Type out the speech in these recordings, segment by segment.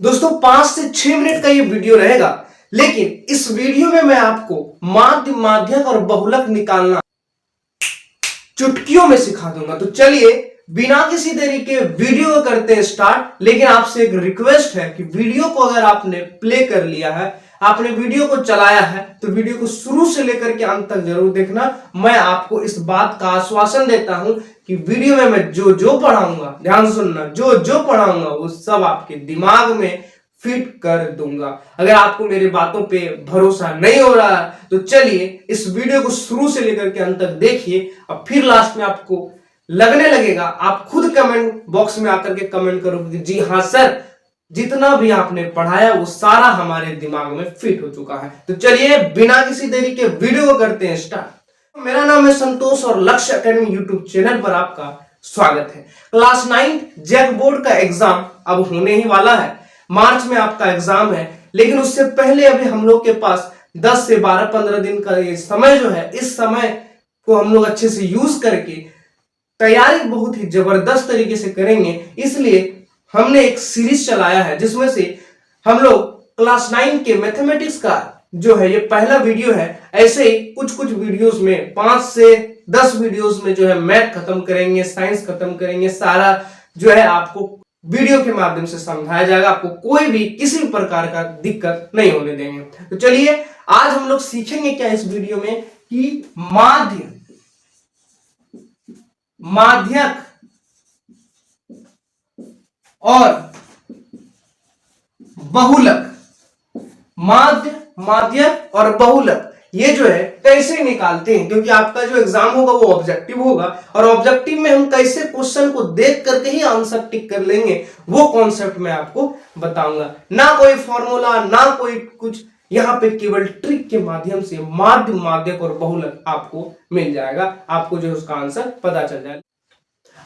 दोस्तों 5 से 6 मिनट का ये वीडियो रहेगा, लेकिन इस वीडियो में मैं आपको माध्य, माध्यक और बहुलक निकालना चुटकियों में सिखा दूंगा। तो चलिए बिना किसी देरी के वीडियो को करते हैं स्टार्ट। लेकिन आपसे एक रिक्वेस्ट है कि वीडियो को अगर आपने प्ले कर लिया है, आपने वीडियो को चलाया है, तो वीडियो को शुरू से लेकर के अंत तक जरूर देखना। मैं आपको इस बात का आश्वासन देता हूं कि वीडियो में मैं जो जो पढ़ाऊंगा, ध्यान से सुनना, जो जो पढ़ाऊंगा वो सब आपके दिमाग में फिट कर दूंगा। अगर आपको मेरी बातों पे भरोसा नहीं हो रहा है तो चलिए इस वीडियो को शुरू से लेकर के अंत तक देखिए, और फिर लास्ट में आपको लगने लगेगा, आप खुद कमेंट बॉक्स में आकर के कमेंट करोगे जी हाँ सर, जितना भी आपने पढ़ाया वो सारा हमारे दिमाग में फिट हो चुका है। तो चलिए बिना किसी देरी के वीडियो को करते हैं स्टार्ट। मेरा नाम है संतोष और लक्ष्य एकेडमी यूट्यूब चैनल पर आपका स्वागत है। क्लास 9 जैक बोर्ड का एग्जाम अब होने ही वाला है। मार्च में आपका एग्जाम है, लेकिन उससे पहले अभी हम लोग के पास 10 से 12-15 दिन का ये समय जो है, इस समय को हम लोग अच्छे से यूज करके तैयारी बहुत ही जबरदस्त तरीके से करेंगे। इसलिए हमने एक सीरीज चलाया है जिसमें से हम लोग क्लास 9 के मैथमेटिक्स का जो है ये पहला वीडियो है। ऐसे ही कुछ कुछ वीडियोस में 5 से 10 वीडियोस में जो है मैथ खत्म करेंगे, साइंस खत्म करेंगे, सारा जो है आपको वीडियो के माध्यम से समझाया जाएगा। आपको कोई भी किसी भी प्रकार का दिक्कत नहीं होने देंगे। तो चलिए आज हम लोग सीखेंगे क्या इस वीडियो में कि माध्य, माध्यक और बहुलक, माध्य, माध्यक और बहुलक ये जो है कैसे निकालते हैं, क्योंकि आपका जो एग्जाम होगा वो ऑब्जेक्टिव होगा, और ऑब्जेक्टिव में हम कैसे क्वेश्चन को देख करके ही आंसर टिक कर लेंगे वो कॉन्सेप्ट मैं आपको बताऊंगा। ना कोई फॉर्मूला, ना कोई कुछ, यहाँ पे केवल ट्रिक के माध्यम से माध्य, माध्यक और बहुलक आपको मिल जाएगा। आपको जो उसका आंसर पता चल जाएगा।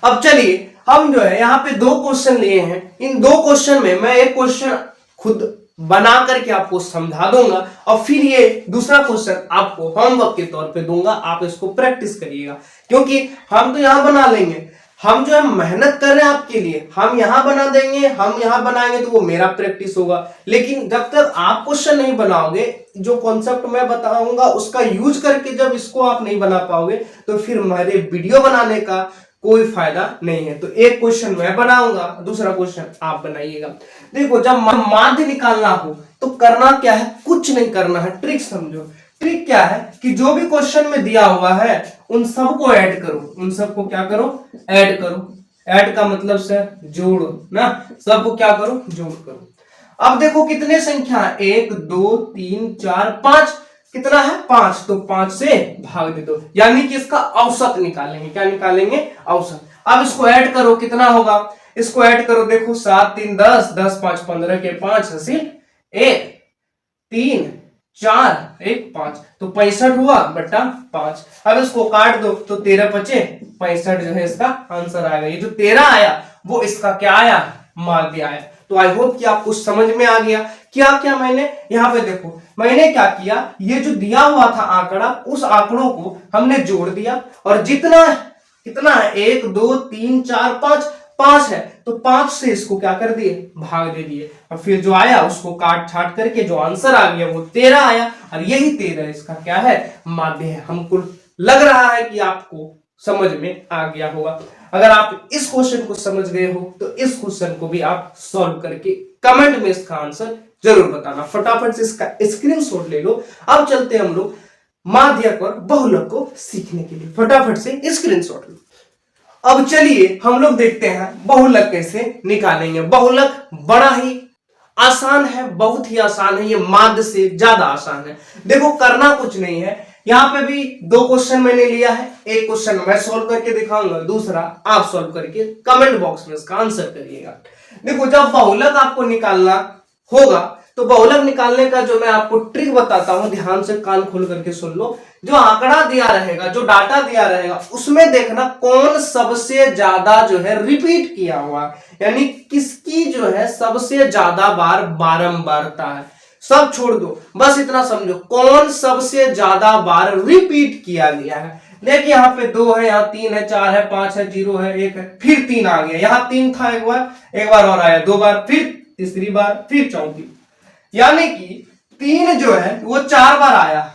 अब चलिए हम जो है यहाँ पे 2 क्वेश्चन लिए हैं। इन 2 क्वेश्चन में मैं एक क्वेश्चन खुद बना करके आपको समझा दूंगा, और फिर ये दूसरा क्वेश्चन आपको होमवर्क के तौर पे दूंगा। आप इसको प्रैक्टिस करिएगा, क्योंकि हम तो यहां बना लेंगे, हम जो है मेहनत कर रहे हैं आपके लिए, हम यहां बना देंगे, हम यहां बनाएंगे तो वो मेरा प्रैक्टिस होगा। लेकिन जब तक आप क्वेश्चन नहीं बनाओगे, जो कॉन्सेप्ट मैं बताऊंगा उसका यूज करके जब इसको आप नहीं बना पाओगे, तो फिर मेरे वीडियो बनाने का कोई फायदा नहीं है। तो एक क्वेश्चन मैं बनाऊंगा, दूसरा क्वेश्चन आप बनाइएगा। देखो जब माध्य निकालना हो तो करना क्या है, कुछ नहीं करना है, ट्रिक समझो। ट्रिक क्या है कि जो भी क्वेश्चन में दिया हुआ है उन सबको ऐड करो। उन सबको क्या करो, ऐड करो। ऐड का मतलब से जोड़ो ना, सबको क्या करो, जोड़ करो। अब देखो कितने संख्या है, 1 2 3 4 5, कितना है 5, तो 5 से भाग दे दो, यानी कि इसका औसत निकालेंगे। क्या निकालेंगे, औसत। अब इसको ऐड करो, कितना होगा, इसको ऐड करो। देखो 7 3 10, 10 5 15 के 5 हासिल 1 3 4 1 5, तो 65 हुआ बटा 5। अब इसको काट दो तो 13 बचे 65 जो है इसका आंसर आएगा। ये जो 13 आया वो इसका क्या आया, माध्य आया। तो आई होप कि आपको समझ में आ गया। क्या क्या मैंने यहाँ पे देखो, मैंने क्या किया, ये जो दिया हुआ था आंकड़ा, उस आंकड़ों को हमने जोड़ दिया, और जितना कितना है 1 2 3 4 5, 5 है तो 5 से इसको क्या कर दिए, भाग दे दिए, और फिर जो आया उसको काट छाट करके जो आंसर आ गया वो 13 आया, और यही 13 इसका क्या है, माध्य है। हमको लग रहा है कि आपको समझ में आ गया होगा। अगर आप इस क्वेश्चन को समझ गए हो तो इस क्वेश्चन को भी आप सॉल्व करके कमेंट में इसका आंसर जरूर बताना। फटाफट से इसका स्क्रीनशॉट ले लो। अब चलते हैं हम लोग माध्यक और बहुलक को सीखने के लिए। फटाफट से स्क्रीनशॉट लो। अब चलिए हम लोग देखते हैं बहुलक कैसे निकालेंगे। बहुलक बड़ा ही आसान है, बहुत ही आसान है, ये माध्य से ज्यादा आसान है। देखो करना कुछ नहीं है, यहाँ पे भी 2 क्वेश्चन मैंने लिया है। एक क्वेश्चन मैं सॉल्व करके दिखाऊंगा, दूसरा आप सॉल्व करके कमेंट बॉक्स में इसका आंसर करिएगा। देखो जब बहुलक आपको निकालना होगा तो बहुलक निकालने का जो मैं आपको ट्रिक बताता हूं, ध्यान से कान खोल करके सुन लो। जो आंकड़ा दिया रहेगा, जो डाटा दिया रहेगा, उसमें देखना कौन सबसे ज्यादा जो है रिपीट किया हुआ, यानी किसकी जो है सबसे ज्यादा बार बारंबारता है। सब छोड़ दो, बस इतना समझो कौन सबसे ज्यादा बार रिपीट किया गया है। देखिए यहाँ पे 2 है, यहाँ 3 है, 4 है, 5 है, 0 है, 1 है, फिर 3 आ गया। यहाँ 3 था, एक बार और आया, 2 बार, फिर तीसरी बार, फिर चौथी, यानी कि 3 जो है वो 4 बार आया।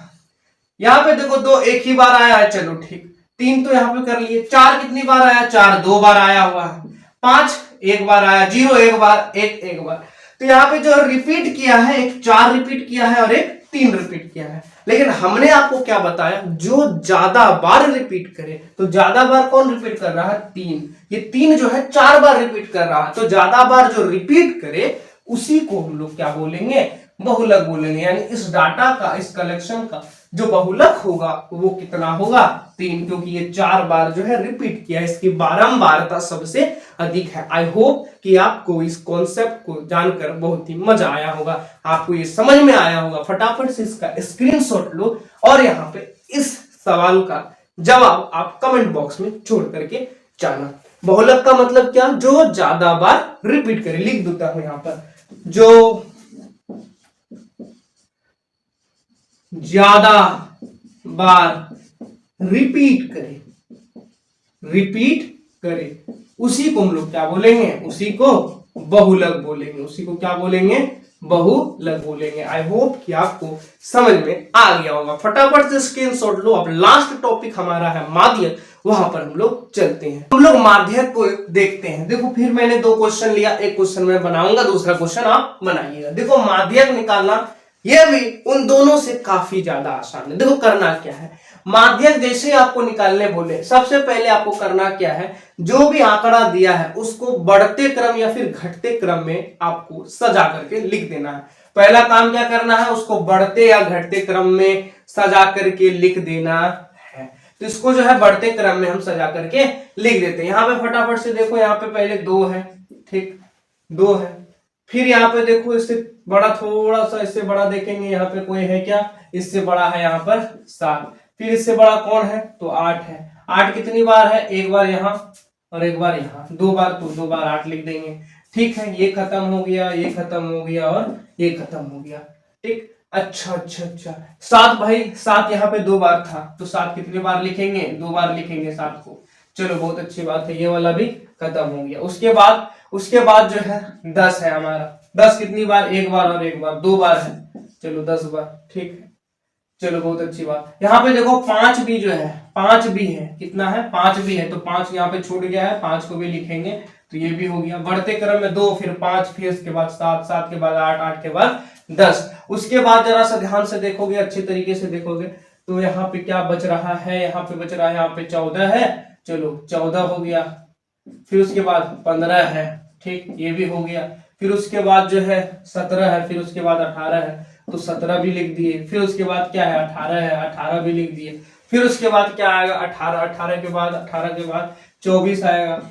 यहाँ पे देखो 2 एक ही बार आया है, चलो ठीक, 3 तो यहाँ पे कर लिए। 4 कितनी बार आया, 4 2 बार आया हुआ है। 5 एक बार आया, 0 एक बार, 1 एक बार। तो यहाँ पे जो रिपीट किया है, एक 4 रिपीट किया है और एक 3 रिपीट किया है। लेकिन हमने आपको क्या बताया, जो ज्यादा बार रिपीट करे, तो ज्यादा बार कौन रिपीट कर रहा है, 3। ये 3 जो है 4 बार रिपीट कर रहा है, तो ज्यादा बार जो रिपीट करे उसी को हम लोग क्या बोलेंगे, बहुलक बोलेंगे। यानी इस डाटा का, इस कलेक्शन का जो बहुलक होगा वो कितना होगा, 3, क्योंकि ये 4 बार जो है रिपीट किया, इसकी बारंबारता सबसे अधिक है। आई होप कि आपको इस कॉन्सेप्ट को जानकर बहुत ही मजा आया होगा, आपको ये समझ में आया होगा। फटाफट से इसका स्क्रीनशॉट लो और यहाँ पे इस सवाल का जवाब आप कमेंट बॉक्स में छोड़ करके जाना। बहुलक का मतलब क्या, जो ज्यादा बार रिपीट करे। लिख देता हूं यहां पर, जो ज्यादा बार रिपीट करे उसी को हम लोग क्या बोलेंगे, उसी को बहुलक बोलेंगे। उसी को क्या बोलेंगे, बहुलक बोलेंगे। आई होप कि आपको समझ में आ गया होगा। फटाफट से स्क्रीनशॉट लो। अब लास्ट टॉपिक हमारा है माध्यक, वहां पर हम लोग चलते हैं। हम लोग माध्यक को देखते हैं। देखो फिर मैंने 2 क्वेश्चन लिया, एक क्वेश्चन मैं बनाऊंगा, दूसरा क्वेश्चन आप बनाइएगा। देखो माध्यक निकालना यह भी उन दोनों से काफी ज्यादा आसान है। देखो करना क्या है, माध्यक जैसे आपको निकालने बोले, सबसे पहले आपको करना क्या है, जो भी आंकड़ा दिया है उसको बढ़ते क्रम या फिर घटते क्रम में आपको सजा करके लिख देना है। पहला काम क्या करना है, उसको बढ़ते या घटते क्रम में सजा करके लिख देना है। तो इसको जो है बढ़ते क्रम में हम सजा करके लिख देते हैं। यहाँ पे फटाफट से देखो, यहाँ पे पहले 2 है, ठीक, 2 है। फिर यहाँ पे देखो इससे बड़ा, थोड़ा सा इससे बड़ा देखेंगे, यहाँ पे कोई है क्या, इससे बड़ा है यहाँ पर 7। फिर इससे बड़ा कौन है, तो 8 है। 8 कितनी बार है, एक बार यहाँ और एक बार यहाँ, 2 बार, तो 2 बार 8 लिख देंगे। ठीक है, ये खत्म हो गया, ये खत्म हो गया और ये खत्म हो गया। ठीक, अच्छा अच्छा अच्छा, 7 भाई, 7 यहाँ पे 2 बार था, तो 7 कितनी बार लिखेंगे, 2 बार लिखेंगे 7 को। चलो बहुत अच्छी बात है, ये वाला भी खत्म हो गया। उसके बाद जो है 10 है हमारा। 10 कितनी बार, एक बार और एक बार, 2 बार है, चलो 10 बार। ठीक है, चलो बहुत अच्छी बात। यहाँ पे देखो 5 भी जो है, 5 भी है, कितना है, 5 भी है, तो 5 यहाँ पे छूट गया है, 5 को भी लिखेंगे, तो ये भी हो गया। बढ़ते क्रम में 2, फिर 5, फिर उसके बाद 7, 7 के बाद 8, 8 के बाद 10। उसके बाद जरा सा ध्यान से देखोगे, अच्छे तरीके से देखोगे, तो यहाँ पे क्या बच रहा है, यहाँ पे बच रहा है, यहाँ पे 14 है, चलो 14 हो गया। फिर उसके बाद 15 है, ठीक, ये भी हो गया। फिर उसके बाद जो है 17 है, फिर उसके बाद 18 है, तो 17 भी लिख दिए। फिर उसके बाद क्या है, 18 है, 18 भी लिख दिए। फिर उसके बाद क्या आएगा, 18, 18 के बाद 24 आएगा,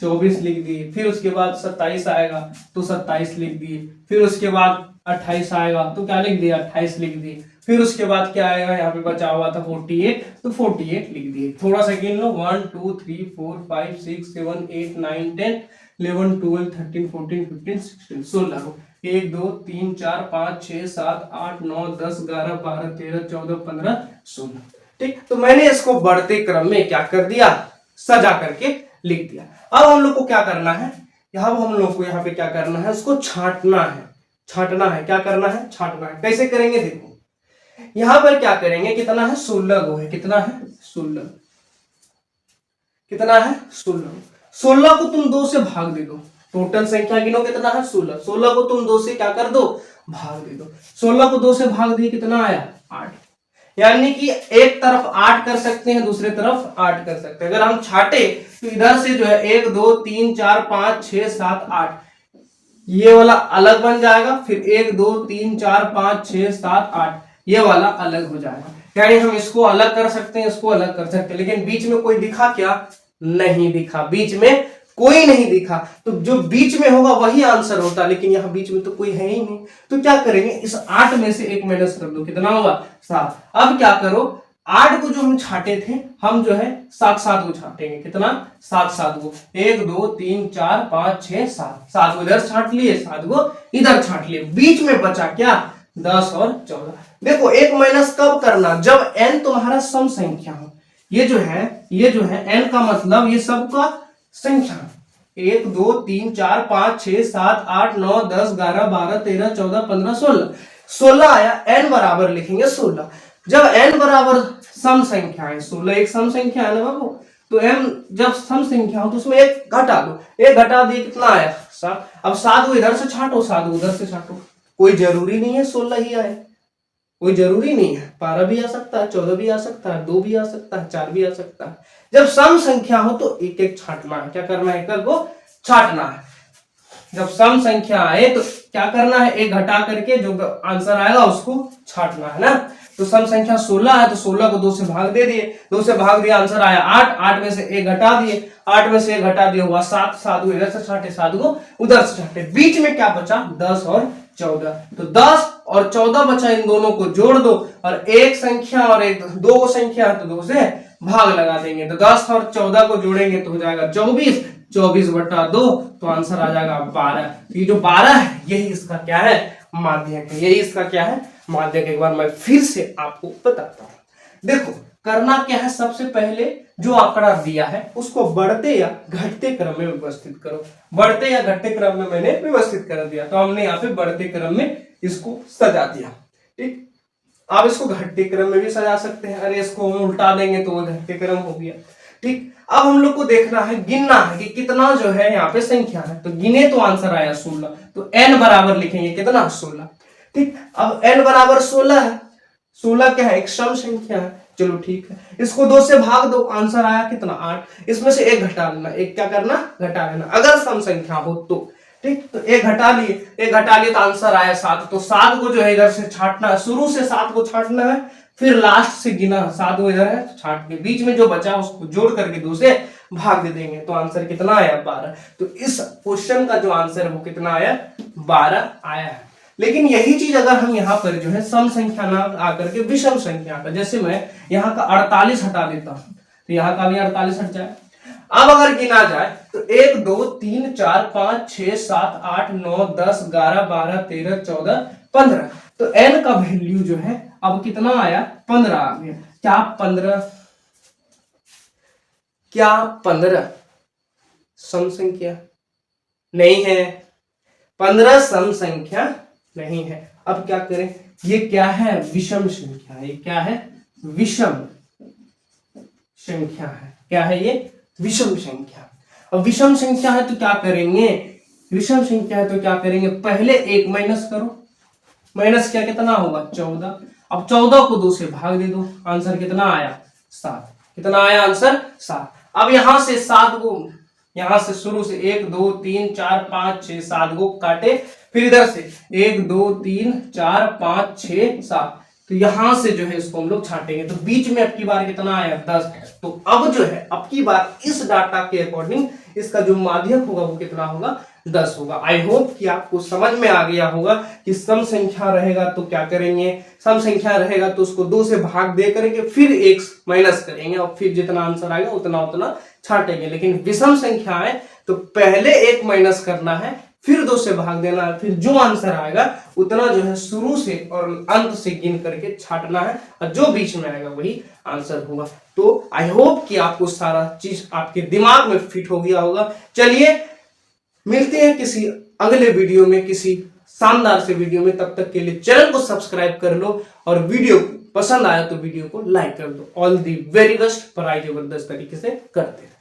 24 लिख दिए। फिर उसके बाद 27 आएगा, तो 27 लिख दिए। फिर उसके बाद 28 आएगा, तो क्या लिख दिया, 28 लिख दिए। फिर उसके बाद क्या आएगा, यहाँ पे बचा हुआ था 48, तो 48 लिख दिए। थोड़ा सा गिन लो, 1 2 3 4 5 6 7 8 9 10 11 12 13 14 15 16 16 हो। 1 2 3 4 5 6 7 8 9 10 11 12 13 14 15 16। ठीक, तो मैंने इसको बढ़ते क्रम में क्या कर दिया, सजा करके लिख दिया। अब हम लोग को क्या करना है, यहाँ हम लोग को यहाँ पे क्या करना है, उसको छांटना है। छांटना है, क्या करना है, छांटना है। कैसे करेंगे, देखो यहां पर क्या करेंगे, कितना है, 16 गो है, कितना है, 16, कितना है, 16। 16 को तुम 2 से भाग दे दो, टोटल संख्या गिनो, कितना है, 16। 16 को तुम 2 से क्या कर दो, भाग दे दो। 16 को 2 से भाग दिए, कितना आया, 8। यानी कि एक तरफ 8 कर सकते हैं, दूसरे तरफ 8 कर सकते हैं। अगर हम छाटे तो इधर से जो है 1 2 3 4 5 6 7 8, ये वाला अलग बन जाएगा। फिर 1 2 3 4 5 6 7 8, ये वाला अलग हो जाएगा। यानी हम इसको अलग कर सकते हैं, इसको अलग कर सकते हैं, लेकिन बीच में कोई दिखा क्या, नहीं दिखा, बीच में कोई नहीं दिखा। तो जो बीच में होगा वही आंसर होता, लेकिन यहाँ बीच में तो कोई है ही नहीं। तो क्या करेंगे, इस 8 में से 1 माइनस कर दो, कितना होगा, 7। अब क्या करो, 8 को जो हम छाटे थे, हम जो है 7 7 को छाटेंगे, कितना, 7 7 को। 1 2 3 4 5 6 7, 7 को इधर छाट लिए, 7 को इधर छाट लिए। बीच में बचा क्या, 10 और 14। देखो 1 माइनस कब करना, जब n तुम्हारा सम संख्या हो। ये जो है n का मतलब ये सबका संख्या, 1 2 3 4 5 6 7 8 9 10 11 12 13 14 15 16 16 आया। n बराबर लिखेंगे 16। जब n बराबर सम संख्या है, 16 एक सम संख्या है ना बाबू, तो m जब सम संख्या हो तो उसमें एक घटा दो, एक घटा दिए कितना आया 7। अब 7 को इधर से छाटो, 7 को उधर से छाटो, कोई जरूरी नहीं है 16 ही आए, कोई जरूरी नहीं है, 12 भी आ सकता है, 14 भी आ सकता है, 2 भी आ सकता है, 4 भी आ सकता है। जब सम संख्या हो तो एक एक छाटना है, क्या करना है, एक को छाटना है। जब सम संख्या आए तो क्या करना है, एक घटा करके जो आंसर आएगा उसको छाटना है ना। तो सम संख्या 16 है तो 16 को 2 से भाग दे दिए, 2 से भाग दिया, आंसर आया 8, 8 में से एक घटा दिए, 8 में से एक घटा दिया हुआ 7, 7 को इधर से छाटे, 7 को उधर से छाटे, बीच में क्या बचा 10 और 14। तो 10 और 14 बचा, इन दोनों को जोड़ दो और एक संख्या और एक दो संख्या है तो 2 से भाग लगा देंगे, तो 10 और 14 को जोड़ेंगे तो हो जाएगा 24, 24 बटा 2 तो आंसर आ जाएगा 12। ये जो 12 है यही इसका क्या है, माध्यक है, यही इसका क्या है, माध्यक। एक बार मैं फिर से आपको बताता हूं। देखो करना क्या है, सबसे पहले जो आंकड़ा दिया है उसको बढ़ते या घटते क्रम में व्यवस्थित करो। बढ़ते या घटते क्रम में मैंने व्यवस्थित कर दिया, तो हमने यहाँ पे बढ़ते क्रम में इसको सजा दिया। ठीक, आप इसको घटते क्रम में भी सजा सकते हैं, अरे इसको हम उल्टा देंगे तो वो घटते क्रम हो गया। ठीक, अब हम लोग को देखना है, गिनना है कि कितना जो है यहाँ पे संख्या है, तो गिने तो आंसर आया 16, तो n बराबर लिखेंगे कितना 16। ठीक, अब n बराबर 16 है, 16 क्या है, एक सम संख्या है, चलो ठीक है, इसको 2 से भाग दो, आंसर आया कितना 8, इसमें से एक घटा लेना, एक क्या करना घटा लेना, अगर सम संख्या हो तो। ठीक, तो एक घटा लिए, एक घटा लिए तो आंसर आया 7, तो 7 को जो है इधर से छाटना है, शुरू से 7 को छाटना है, फिर लास्ट से गिना, 7 को इधर है छाट के, बीच में जो बचा उसको जोड़ करके 2 से भाग दे देंगे, तो आंसर कितना आया 12। तो इस क्वेश्चन का जो आंसर है वो कितना आया 12 आया है। लेकिन यही चीज अगर हम यहाँ पर जो है सम संख्या ना आकर के विषम संख्या का, जैसे मैं यहाँ का 48 हटा देता हूं तो यहाँ का भी 48 हट जाए। अब अगर गिना जाए तो 1 2 3 4 5 6 7 8 9 10 11 12 13 14 15, तो n का वैल्यू जो है अब कितना आया 15 आ गया। क्या 15, क्या 15 सम संख्या नहीं है, 15 सम संख्या नहीं है। अब क्या करें, ये क्या है विषम संख्या, ये क्या है विषम संख्या है, क्या है ये विषम संख्या। अब विषम संख्या है तो क्या करेंगे, विषम संख्या है तो क्या करेंगे, पहले एक माइनस करो, माइनस क्या कितना होगा 14, अब 14 को 2 से भाग दे दो, आंसर कितना आया 7, कितना आया आंसर 7। अब यहां से 7 को, यहां से शुरू से 1 2 3 4 5 6 7 को काटे, फिर इधर से 1 2 3 4 5 6 7, तो यहां से जो है इसको हम लोग छाटेंगे, तो बीच में अब की बार कितना आया 10। तो अब जो है अब की बार इस डाटा के अकॉर्डिंग इसका जो माध्यक होगा वो कितना होगा 10 होगा। आई होप कि आपको समझ में आ गया होगा कि सम संख्या रहेगा तो क्या करेंगे, सम संख्या रहेगा तो उसको 2 से भाग दे करके फिर 1 माइनस करेंगे और फिर जितना आंसर आएगा उतना उतना छाटेंगे। लेकिन विषम संख्या है तो पहले 1 माइनस करना है, फिर 2 से भाग देना है, फिर जो आंसर आएगा उतना जो है शुरू से और अंत से गिन करके छाटना है, और जो बीच में आएगा वही आंसर होगा। तो आई होप कि आपको सारा चीज आपके दिमाग में फिट हो गया होगा। चलिए मिलते हैं किसी अगले वीडियो में, किसी शानदार से वीडियो में, तब तक के लिए चैनल को सब्सक्राइब कर लो और वीडियो पसंद आया तो वीडियो को लाइक कर दो। ऑल दी वेरी बेस्ट, पढ़ाई जबरदस्त तरीके से करते हैं।